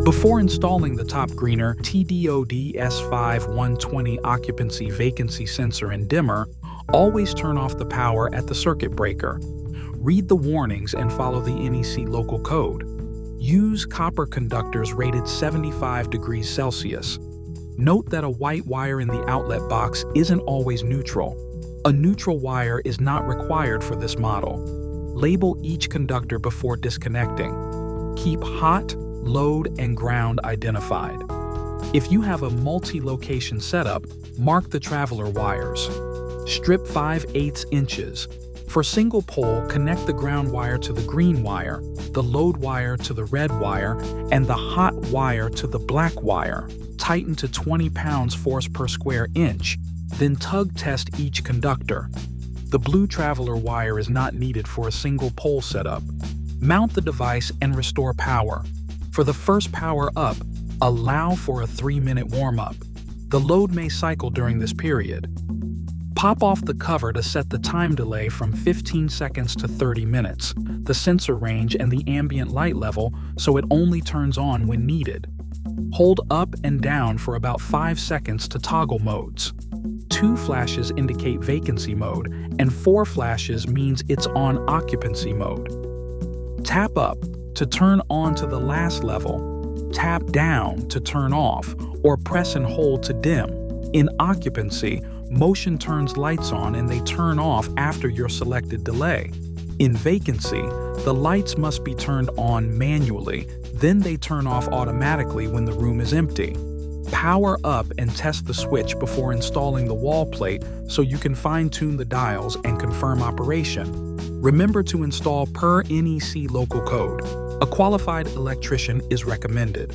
Before installing the TOPGREENER TDODS5 120 occupancy vacancy sensor and dimmer, always turn off the power at the circuit breaker. Read the warnings and follow the NEC local code. Use copper conductors rated 75 degrees Celsius. Note that a white wire in the outlet box isn't always neutral. A neutral wire is not required for this model. Label each conductor before disconnecting. Keep hot, load, and ground identified. If you have a multi-location setup, mark the traveler wires. Strip 5/8 inches. For single pole, connect the ground wire to the green wire, the load wire to the red wire, and the hot wire to the black wire. Tighten to 20 pounds force per square inch, then tug test each conductor. The blue traveler wire is not needed for a single pole setup. Mount the device and restore power. For the first power up, allow for a 3-minute warm-up. The load may cycle during this period. Pop off the cover to set the time delay from 15 seconds to 30 minutes, the sensor range and the ambient light level so it only turns on when needed. Hold up and down for about 5 seconds to toggle modes. 2 flashes indicate vacancy mode, and 4 flashes means it's on occupancy mode. Tap up to turn on to the last level, tap down to turn off, or press and hold to dim. In occupancy, motion turns lights on and they turn off after your selected delay. In vacancy, the lights must be turned on manually, then they turn off automatically when the room is empty. Power up and test the switch before installing the wall plate so you can fine-tune the dials and confirm operation. Remember to install per NEC local code. A qualified electrician is recommended.